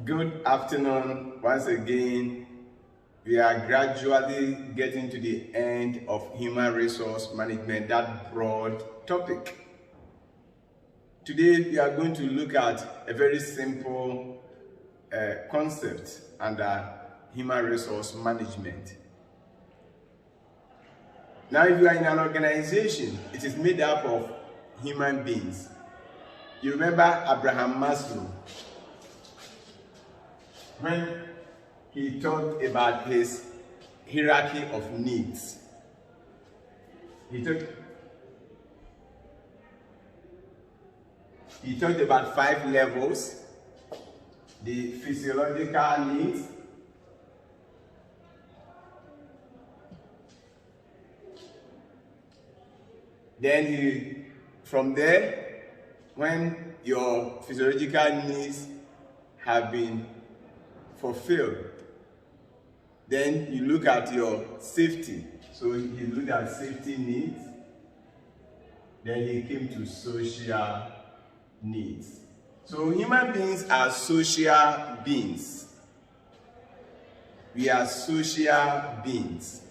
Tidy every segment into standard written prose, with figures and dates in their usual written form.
Good afternoon. Once again, we are gradually getting to the end of human resource management, that broad topic. Today, we are going to look at a very simple concept under human resource management. Now, if you are in an organization, it is made up of human beings. You remember Abraham Maslow, when he talked about his hierarchy of needs. He talked about 5 levels: the physiological needs, then from there, when your physiological needs have been fulfilled, then you look at your safety. So he looked at safety needs. Then he came to social needs. So human beings are social beings. We are social beings.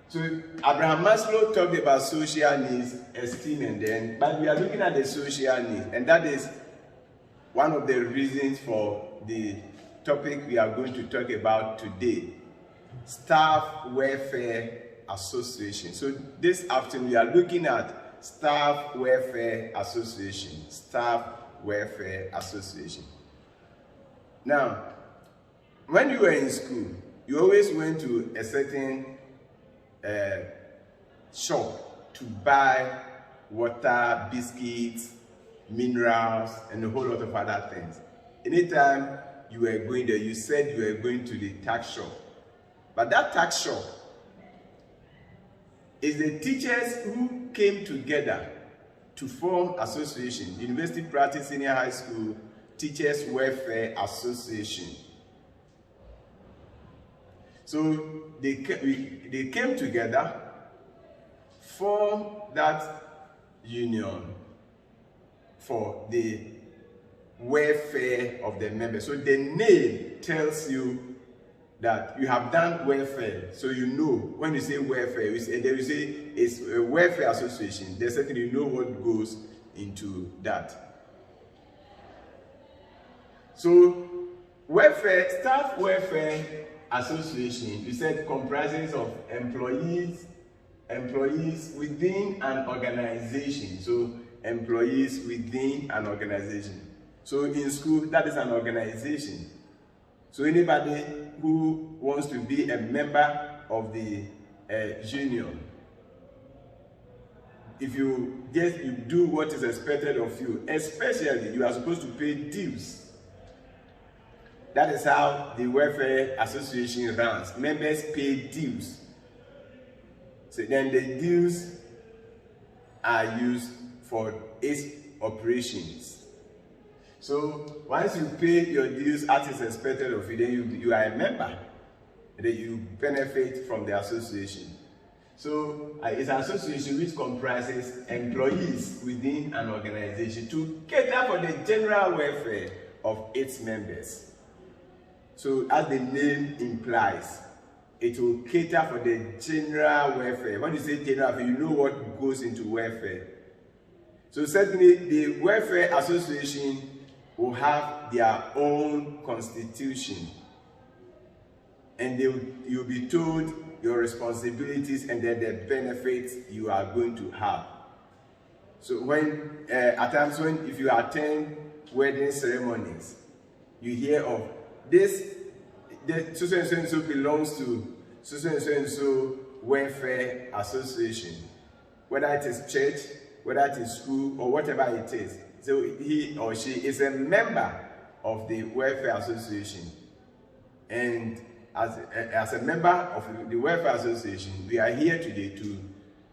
So Abraham Maslow talked about social needs, esteem, and then, but we are looking at the social needs, and that is one of the reasons for the topic we are going to talk about today: Staff Welfare Association. So this afternoon we are looking at Staff Welfare Association. Staff Welfare Association. Now, when you were in school, you always went to a certain shop to buy water, biscuits, minerals, and a whole lot of other things. Anytime you were going there, you said you were going to the tax shop. But that tax shop is the teachers who came together to form association, University Practice Senior High School Teachers Welfare Association. So they came together, formed that union for the welfare of the members. So the name tells you that you have done welfare. So you know when you say welfare, you say it's a welfare association. There's certainly you know what goes into that. So welfare, staff welfare association, you said comprises of employees within an organization. So employees within an organization. So in school, that is an organization. So anybody who wants to be a member of the union, if you do what is expected of you, especially you are supposed to pay dues. That is how the welfare association runs. Members pay dues. So then the dues are used for its operations. So once you pay your dues as is expected of you, then you are a member. And then you benefit from the association. So it's an association which comprises employees within an organization to cater for the general welfare of its members. So as the name implies, it will cater for the general welfare. When you say general welfare, you know what goes into welfare. So certainly the welfare association will have their own constitution, and you'll be told your responsibilities and then the benefits you are going to have. So when at times if you attend wedding ceremonies, you hear of this, so and so belongs to so and so welfare association, whether it is church, whether it is school, or whatever it is. So he or she is a member of the welfare association, and as a member of the welfare association, we are here today to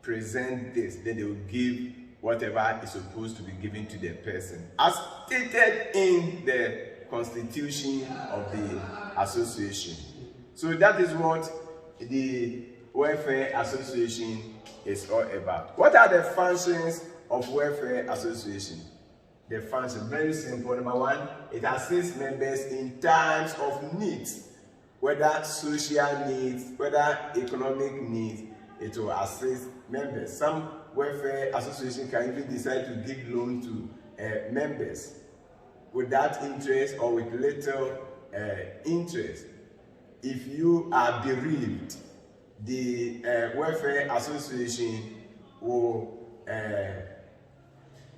present this. Then they will give whatever is supposed to be given to the person, as stated in the constitution of the association. So that is what the welfare association is all about. What are the functions of welfare association? the function. Very simple. Number one, it assists members in times of needs, whether social needs, whether economic needs. It will assist members. Some welfare association can even decide to give loan to members without interest or with little interest. If you are bereaved, the welfare association will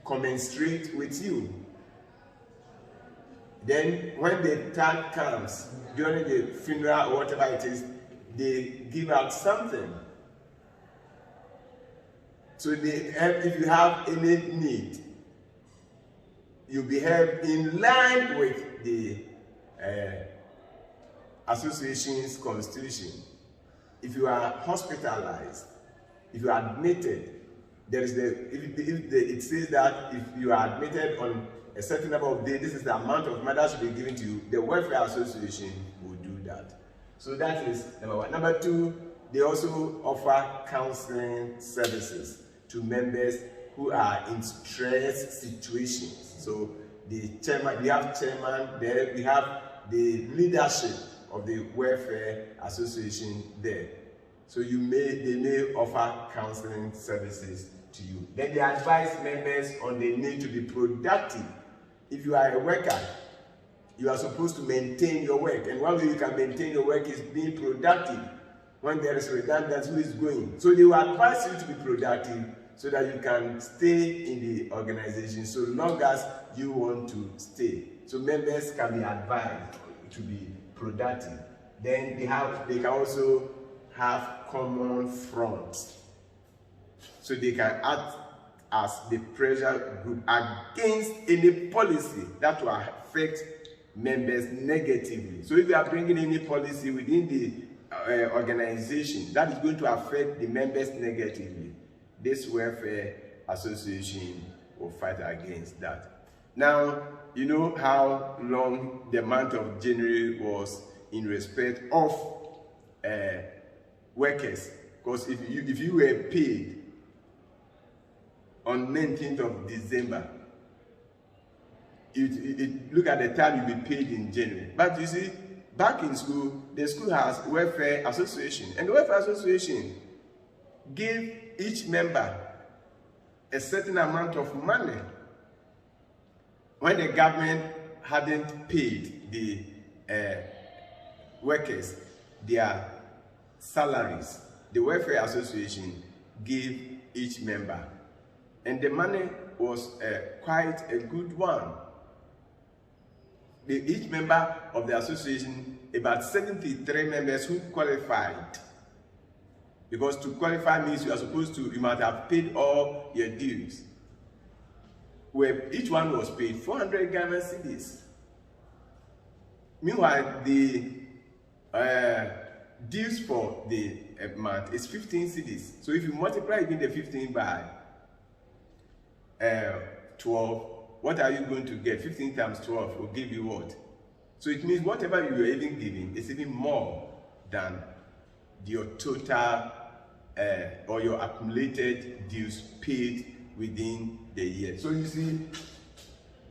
commensurate with you. Then when the time comes, during the funeral or whatever it is, they give out something. So they help. If you have any need, you'll be helped in line with the association's constitution. If you are hospitalized, if you are admitted, there is it says that if you are admitted on a certain number of days, this is the amount of money that should be given to you. The welfare association will do that. So that is number one. Number two, they also offer counseling services to members who are in stress situations. So the chairman, we have chairman there, we have the leadership of the welfare association there. So they may offer counseling services to you. Then they advise members on the need to be productive. If you are a worker, you are supposed to maintain your work, and one way you can maintain your work is being productive. When there is redundancy, who is going? So they will advise you to be productive so that you can stay in the organization so long as you want to stay. So members can be advised to be productive. Then they can also have common fronts. So they can act as the pressure group against any policy that will affect members negatively. So if you are bringing any policy within the organization that is going to affect the members negatively, this welfare association will fight against that. Now, you know how long the month of January was in respect of workers. Because if you were paid on 19th of December, look at the time you'll be paid in January. But you see, back in school, the school has welfare association, and the welfare association gave each member a certain amount of money. When the government hadn't paid the workers their salaries, the welfare association gave each member, and the money was quite a good one. Each member of the association, about 73 members who qualified, because to qualify means you must have paid all your dues, where each one was paid 400 Ghana cedis. Meanwhile, the dues for the month is 15 cedis. So if you multiply even the 15 by 12, what are you going to get? 15 times 12 will give you what? So it means whatever you are even giving is even more than your total or your accumulated dues paid within the year. So you see,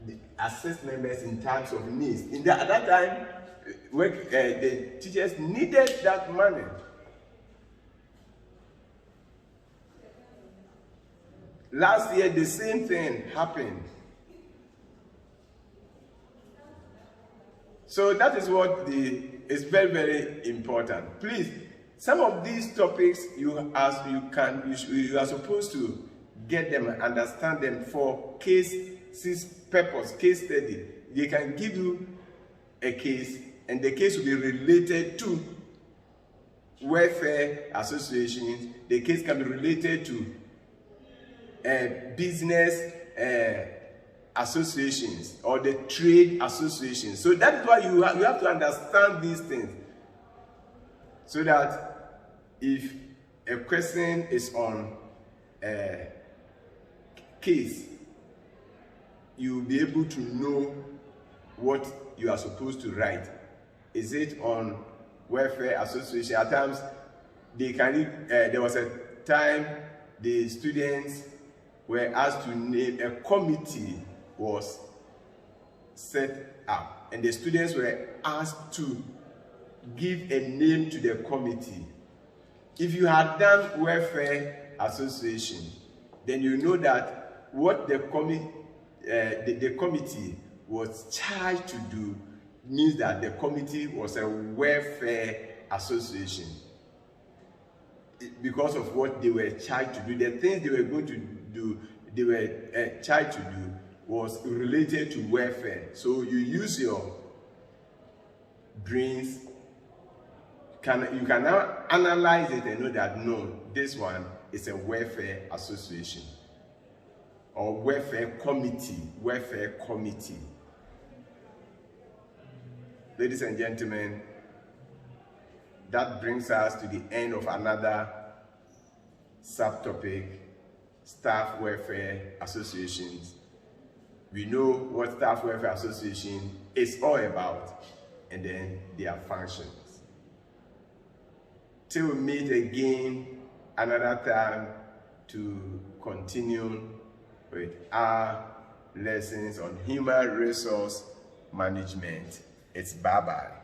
the assist members in times of needs. At that time, the teachers needed that money. Last year, the same thing happened. So that is what is very, very important. Please, some of these topics you are supposed to get them and understand them for case study. They can give you a case, and the case will be related to welfare associations. The case can be related to business associations or the trade associations. So that is why you have to understand these things, so that if a question is on a case, you will be able to know what you are supposed to write. Is it on welfare association? At times, there was a time the students were asked to name a committee was set up, and the students were asked to give a name to the committee. If you had done welfare association, then you know that what the committee was charged to do means that the committee was a welfare association. Because of what they were charged to do, the things they were going to do, they were charged to do was related to welfare. So you use your brains. You can now analyze it and know that no, this one is a welfare association or welfare committee. Welfare committee. Ladies and gentlemen, that brings us to the end of another subtopic, staff welfare associations. We know what staff welfare association is all about, and then their functions. Till we meet again another time to continue with our lessons on human resource management. It's bye-bye.